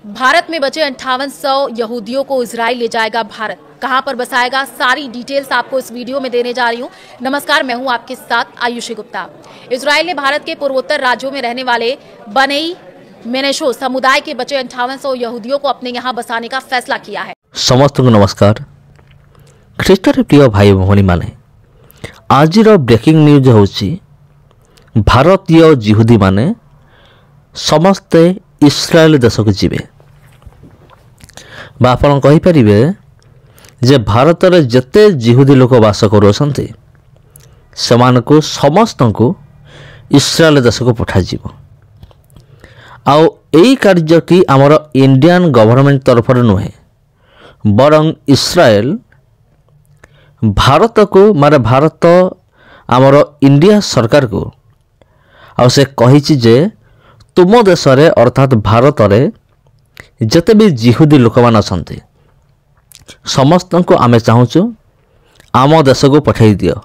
भारत में बचे 5800 यहूदियों को इजराइल ले जाएगा भारत। कहां पर बसाएगा, सारी डिटेल्स आपको इस वीडियो में देने जा रही हूं। नमस्कार, मैं हूं आपके साथ आयुषी गुप्ता। इजराइल ने भारत के पूर्वोत्तर राज्यों में रहने वाले बनेई मेनेशो समुदाय के बचे 5800 यहूदियों को अपने यहां बसाने का फैसला किया है। समस्त को नमस्कार। ख्रीष्टर प्रिय भाई भौणी माने, आज ब्रेकिंग न्यूज होची भारतीय जिहुदी माने समस्ते इस्राएल देश को जीवे। आपन कहि परिबे जे भारत रे जते जिहुदी लोक वास करूछन्ते सेमानकु समस्त को इस्राएल देश को पठा जीवो। आउ एई कार्यटी आमर इंडियन गवर्नमेंट तरफ नुहे, बरं इस्राएल भारत को मारे भारत आमर इंडिया सरकार को आ से कहिछि जे तुम देश रे अर्थात भारत रे जते भी जिहुदी लोक मान अछन्ते समस्त को आमे चाहूचु आम देश को पठाई दियो।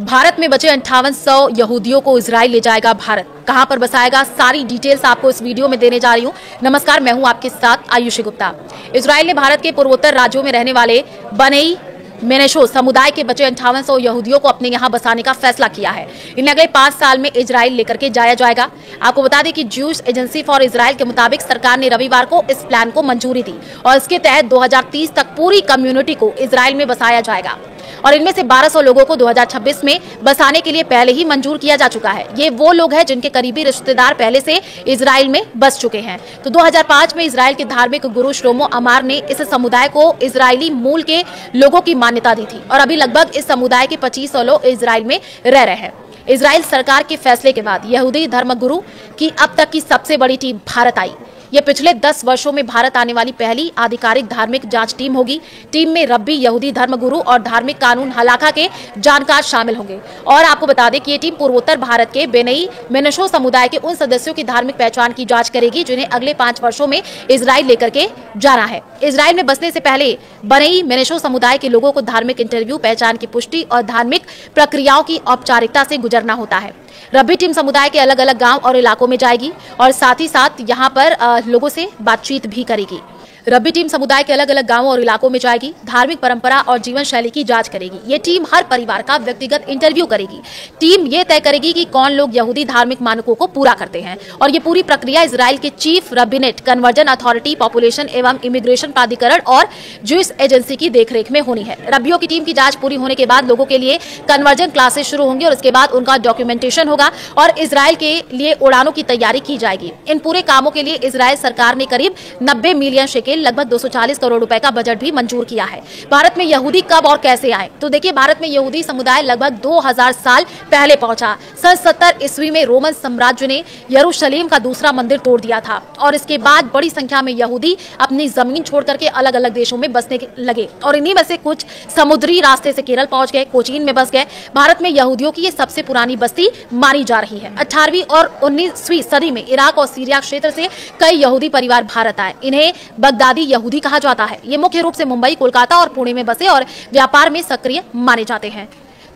भारत में बचे 5800 यहूदियों को इजराइल ले जाएगा भारत। कहां पर बसाएगा, सारी डिटेल्स आपको इस वीडियो में देने जा रही हूं। नमस्कार, मैं हूं आपके साथ आयुषी गुप्ता। इजराइल ने भारत के पूर्वोत्तर राज्यों में रहने वाले बनेई मेनेशो समुदाय के बचे 5800 यहूदियों को अपने यहां बसाने का फैसला किया है। इन्हें अगले 5 साल में इजराइल लेकर के जाया जाएगा। आपको बता दें कि ज्यूश एजेंसी फॉर इजराइल के मुताबिक सरकार ने रविवार को इस प्लान को मंजूरी दी और इसके तहत 2030 तक पूरी कम्युनिटी को इजराइल में बसाया जाएगा और इनमें से 1200 लोगों को 2026 में बसाने के लिए पहले ही मंजूर किया जा चुका है। ये वो लोग हैं जिनके करीबी रिश्तेदार पहले से इजराइल में बस चुके हैं। तो 2005 में इजराइल के धार्मिक गुरु श्लोमो अमार ने इस समुदाय को इजरायली मूल के लोगों की मान्यता दी थी और अभी लगभग इस समुदाय के 2500 लोग इजराइल में रह रहे हैं। इजराइल सरकार के फैसले के बाद यहूदी धर्मगुरु की अब तक की सबसे बड़ी टीम भारत आई। ये पिछले 10 वर्षों में भारत आने वाली पहली आधिकारिक धार्मिक जांच टीम होगी। टीम में रब्बी, यहूदी धर्मगुरु और धार्मिक कानून हलाका के जानकार शामिल होंगे। और आपको बता दें कि ये टीम पूर्वोत्तर भारत के बेनेई मेनेशो समुदाय के उन सदस्यों की धार्मिक पहचान की जांच करेगी जिन्हें अगले 5 वर्षों में इजराइल लेकर के जाना है। इजराइल में बसने से पहले बनेई मेनेशो समुदाय के लोगों को धार्मिक इंटरव्यू, पहचान की पुष्टि और धार्मिक प्रक्रियाओं की औपचारिकता से गुजरना होता है। रब्बी टीम समुदाय के अलग अलग गांव और इलाकों में जाएगी और साथ ही साथ यहां पर लोगों से बातचीत भी करेगी। रब्बी टीम समुदाय के अलग अलग गांवों और इलाकों में जाएगी, धार्मिक परंपरा और जीवन शैली की जांच करेगी। ये टीम हर परिवार का व्यक्तिगत इंटरव्यू करेगी। टीम ये तय करेगी कि कौन लोग यहूदी धार्मिक मानकों को पूरा करते हैं और ये पूरी प्रक्रिया इजराइल के चीफ रबिनेट, कन्वर्जन अथॉरिटी, पॉपुलेशन एवं इमिग्रेशन प्राधिकरण और ज्यूश एजेंसी की देखरेख में होनी है। रब्बियों की टीम की जांच पूरी होने के बाद लोगों के लिए कन्वर्जन क्लासेस शुरू होंगी और इसके बाद उनका डॉक्यूमेंटेशन होगा और इजराइल के लिए उड़ानों की तैयारी की जाएगी। इन पूरे कामों के लिए इजराइल सरकार ने करीब 90 मिलियन शेकेल, लगभग 240 करोड़ रुपए का बजट भी मंजूर किया है। भारत में यहूदी कब और कैसे आए, तो देखिए, भारत में यहूदी समुदाय लगभग 2000 साल पहले पहुंचा। सन 70 ईस्वी में रोमन साम्राज्य ने यरूशलेम का दूसरा मंदिर तोड़ दिया था और इसके बाद बड़ी संख्या में यहूदी अपनी जमीन छोड़ करके अलग अलग देशों में बसने लगे और इन्हीं में से कुछ समुद्री रास्ते से केरल पहुंच गए, कोचीन में बस गए। भारत में यहूदियों की ये सबसे पुरानी बस्ती मानी जा रही है। 18वीं और 19वीं सदी में इराक और सीरिया क्षेत्र से कई यहूदी परिवार भारत आए। इन्हें बगदादी यहूदी कहा जाता है। ये मुख्य रूप से मुंबई, कोलकाता और पुणे में बसे और व्यापार में सक्रिय माने जाते हैं।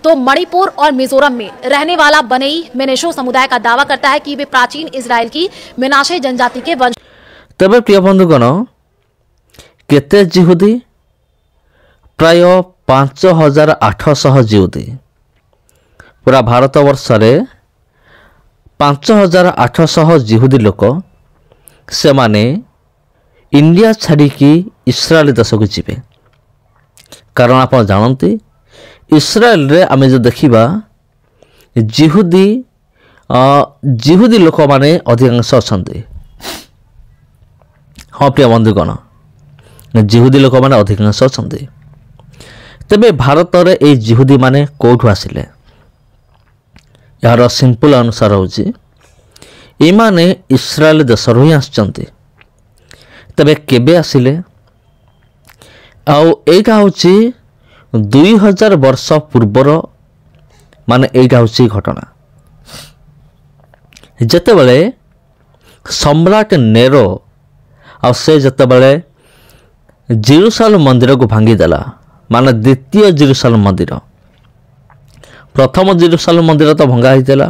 तो मणिपुर और मिजोरम में रहने वाला बनेई मेनेशो समुदाय का दावा करता है कि वे प्राचीन इजराइल की मेनाशे जनजाति के वंश। तबे प्रिय बंधुगण, केते जिहुदी? प्राय 5800 जिहुदी। पूरा भारत वर्ष रे 5800 जिहुदी लोक से माने इंडिया छाड़ी की इस्राएल देश को जीवे। कारण आप जानते इस्राएल रे आमे जो देखिबा जिहुदी लोक माने अधिकांश अछंती। हाँ प्रिय बंधुगण, जिहुदी लोक माने अधिकांश अछंती। तेबे भारत रे ए जिहुदी माने कोठु आसिले? यार सिंपल अनुसार होची ए माने इस्राएल देश रो ही आछंती। तबे केबे आसिले? आउ एटा होची 2000 वर्ष पूर्वर, माने एटा होची घटना जेतेबेले सम्राट नेरो आ से जेतेबेले जेरूशलेम मंदिर को भांगी देला, माने द्वितीय जेरूशलेम मंदिर। प्रथम जेरूशलेम मंदिर तो भंगा होइतेला,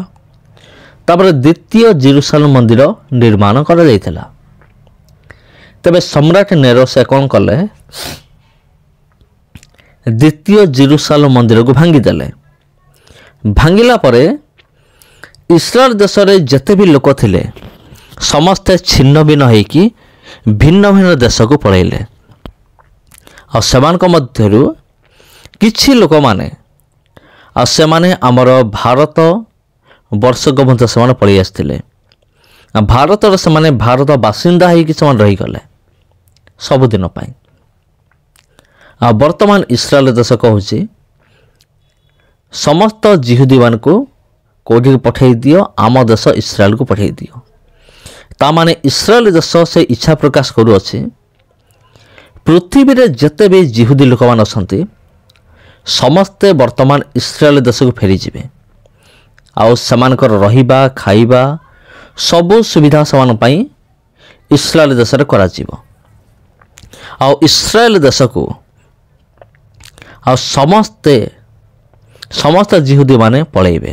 तापर द्वितीय जेरूशलेम मंदिर निर्माण करा जाइतेला। ତେବେ ସମ୍ରାଟ ନେରୋ ସେ କ'ଣ କଲେ, ଦ୍ୱିତୀୟ ଜେରୁସାଲେମ ମନ୍ଦିରକୁ ଭାଙ୍ଗିଦେଲେ। ଭାଙ୍ଗିଲା ପରେ ଇସ୍ରାଏଲ ଦେଶରେ ଯେତେ ବି ଲୋକ ଥିଲେ ସମସ୍ତେ ଛିନ୍ନ ଭିନ୍ନ ହୋଇକି ଭିନ୍ନ ଭିନ୍ନ ଦେଶକୁ ପଳାଇଲେ। ଆଉ ସେମାନଙ୍କ ମଧ୍ୟରୁ କିଛି ଲୋକମାନେ ସେମାନେ ଆମର ଭାରତ ବର୍ଷକ ମଧ୍ୟ ସେମାନେ ପଳାଇ ଆସିଥିଲେ। ଭାରତର ସେମାନେ ଭାରତ ବାସିନ୍ଦା ହୋଇକି ସେମାନେ ରହିଗଲେ ସବୁଦିନ ପାଇଁ। ଆଉ ବର୍ତ୍ତମାନ ଇସ୍ରାଏଲ ଦେଶ କହୁଛି ସମସ୍ତ ଜିହୁଦୀମାନଙ୍କୁ କେଉଁଠିକି ପଠାଇ ଦିଅ, ଆମ ଦେଶ ଇସ୍ରାଏଲକୁ ପଠାଇ ଦିଅ। ତାମାନେ ଇସ୍ରାଏଲ ଦେଶ ସେ ଇଚ୍ଛା ପ୍ରକାଶ କରୁଅଛି ପୃଥିବୀରେ ଯେତେ ବି ଜିହୁଦୀ ଲୋକମାନେ ଅଛନ୍ତି ସମସ୍ତେ ବର୍ତ୍ତମାନ ଇସ୍ରାଏଲ ଦେଶକୁ ଫେରିଯିବେ। ଆଉ ସେମାନଙ୍କର ରହିବା ଖାଇବା ସବୁ ସୁବିଧା ସେମାନଙ୍କ ପାଇଁ ଇସ୍ରାଏଲ ଦେଶରେ କରାଯିବ। ଆଉ ଇସ୍ରାଏଲ ଦେଶକୁ ଆଉ ସମସ୍ତ ଜିହୁଦୀମାନେ ପଳାଇବେ।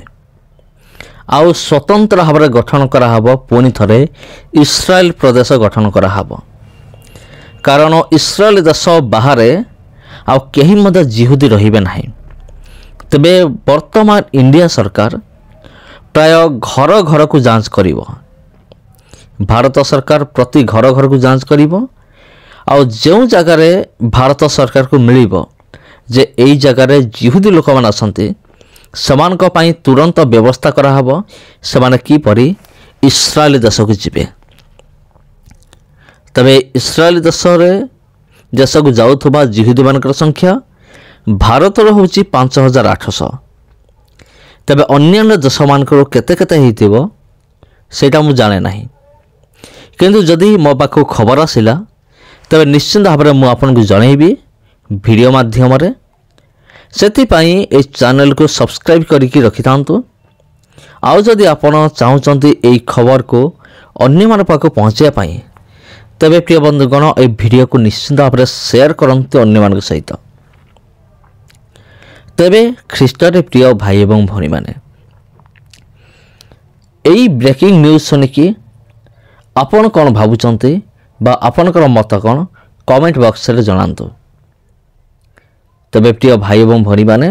ଆଉ ସ୍ୱତନ୍ତ୍ର ଭାବରେ ଗଠନ କରାହେବ, ପୁଣି ଥରେ ଇସ୍ରାଏଲ ପ୍ରଦେଶ ଗଠନ କରାହେବ। କାରଣ ଇସ୍ରାଏଲ ଦେଶ ବାହାରେ ଆଉ କେହି ମଧ୍ୟ ଜିହୁଦୀ ରହିବେ ନାହିଁ। ତେବେ ବର୍ତ୍ତମାନ ଇଣ୍ଡିଆ ସରକାର ପ୍ରାୟ ଘର ଘରକୁ ଯାଞ୍ଚ କରିବ। ଭାରତ ସରକାର ପ୍ରତି ଘର ଘରକୁ ଯାଞ୍ଚ କରିବ। ଆଉ ଯେଉଁ ଜାଗାରେ ଭାରତ ସରକାରକୁ ମିଳିବ ଯେ ଏଇ ଜାଗାରେ ଜିହୁଦୀ ଲୋକମାନେ ଅଛନ୍ତି ସେମାନଙ୍କ ପାଇଁ ତୁରନ୍ତ ବ୍ୟବସ୍ଥା କରାହେବ, ସେମାନେ କିପରି ଇସ୍ରାଏଲ ଦେଶକୁ ଯିବେ। ତେବେ ଇସ୍ରାଏଲ ଦେଶକୁ ଯାଉଥିବା ଜିହୁଦୀମାନଙ୍କର ସଂଖ୍ୟା ଭାରତର ହେଉଛି 5800। ତେବେ ଅନ୍ୟାନ୍ୟ ଦେଶମାନଙ୍କର କେତେ କେତେ ହେଇଥିବ ସେଇଟା ମୁଁ ଜାଣେ ନାହିଁ। କିନ୍ତୁ ଯଦି ମୋ ପାଖକୁ ଖବର ଆସିଲା ତେବେ ନିଶ୍ଚିନ୍ତ ଭାବରେ ମୁଁ ଆପଣଙ୍କୁ ଜଣାଇବି ଭିଡ଼ିଓ ମାଧ୍ୟମରେ। ସେଥିପାଇଁ ଏହି ଚ୍ୟାନେଲକୁ ସବସ୍କ୍ରାଇବ୍ କରିକି ରଖିଥାନ୍ତୁ। ଆଉ ଯଦି ଆପଣ ଚାହୁଁଛନ୍ତି ଏହି ଖବରକୁ ଅନ୍ୟମାନଙ୍କ ପାଖକୁ ପହଞ୍ଚାଇବା ପାଇଁ ତେବେ ପ୍ରିୟ ବନ୍ଧୁଗଣ ଏହି ଭିଡ଼ିଓକୁ ନିଶ୍ଚିନ୍ତ ଭାବରେ ସେୟାର କରନ୍ତୁ ଅନ୍ୟମାନଙ୍କ ସହିତ। ତେବେ ଖ୍ରୀଷ୍ଟରେ ପ୍ରିୟ ଭାଇ ଏବଂ ଭଉଣୀମାନେ, ଏହି ବ୍ରେକିଂ ନ୍ୟୁଜ୍ ଶୁଣିକି ଆପଣ କ'ଣ ଭାବୁଛନ୍ତି ବା ଆପଣଙ୍କର ମତ କ'ଣ କମେଣ୍ଟ ବକ୍ସରେ ଜଣାନ୍ତୁ। ତେବେ ପ୍ରିୟ ଭାଇ ଏବଂ ଭଉଣୀମାନେ,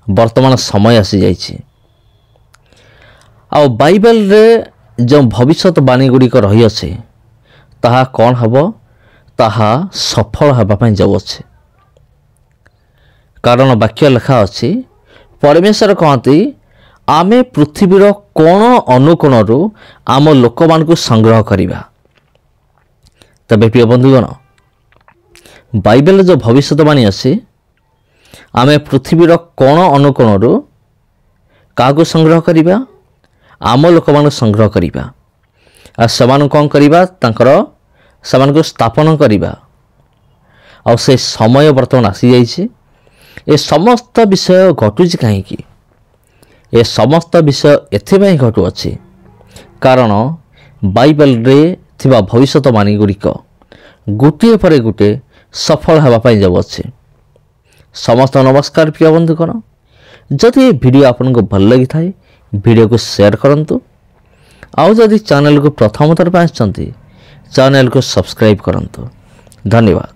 ବର୍ତ୍ତମାନ ସମୟ ଆସିଯାଇଛି। ଆଉ ବାଇବେଲରେ ଯେଉଁ ଭବିଷ୍ୟତବାଣୀ ଗୁଡ଼ିକ ରହିଅଛି ତାହା କ'ଣ ହେବ, ତାହା ସଫଳ ହେବା ପାଇଁ ଯାଉଅଛି। କାରଣ ବାକ୍ୟ ଲେଖା ଅଛି, ପରମେଶ୍ୱର କହନ୍ତି ଆମେ ପୃଥିବୀର କୋଣ ଅନୁକୋଣରୁ ଆମ ଲୋକମାନଙ୍କୁ ସଂଗ୍ରହ କରିବା। ତେବେ ପ୍ରିୟ ବନ୍ଧୁଗଣ, ବାଇବେଲରେ ଯେଉଁ ଭବିଷ୍ୟତବାଣୀ ଅଛି ଆମେ ପୃଥିବୀର କୋଣ ଅନୁକୋଣରୁ କାହାକୁ ସଂଗ୍ରହ କରିବା, ଆମ ଲୋକମାନଙ୍କୁ ସଂଗ୍ରହ କରିବା। ଆଉ ସେମାନଙ୍କୁ କ'ଣ କରିବା, ସେମାନଙ୍କୁ ସ୍ଥାପନ କରିବା। ଆଉ ସେ ସମୟ ବର୍ତ୍ତମାନ ଆସିଯାଇଛି। ଏ ସମସ୍ତ ବିଷୟ ଘଟୁଛି କାହିଁକି? ଏ ସମସ୍ତ ବିଷୟ ଏଥିପାଇଁ ଘଟୁଅଛି କାରଣ ବାଇବେଲରେ ଥିବା ଭବିଷ୍ୟତବାଣୀ ଗୁଡ଼ିକ ଗୋଟିଏ ପରେ ଗୋଟିଏ ସଫଳ ହେବା ପାଇଁ ଯାଉଅଛି। ସମସ୍ତ ନମସ୍କାର ପ୍ରିୟ ବନ୍ଧୁଗଣ। ଯଦି ଏ ଭିଡ଼ିଓ ଆପଣଙ୍କୁ ଭଲ ଲାଗିଥାଏ ଭିଡ଼ିଓକୁ ସେୟାର କରନ୍ତୁ। ଆଉ ଯଦି ଚ୍ୟାନେଲକୁ ପ୍ରଥମ ଥର ପାଇଁ ଆସିଛନ୍ତି ଚ୍ୟାନେଲକୁ ସବସ୍କ୍ରାଇବ୍ କରନ୍ତୁ। ଧନ୍ୟବାଦ।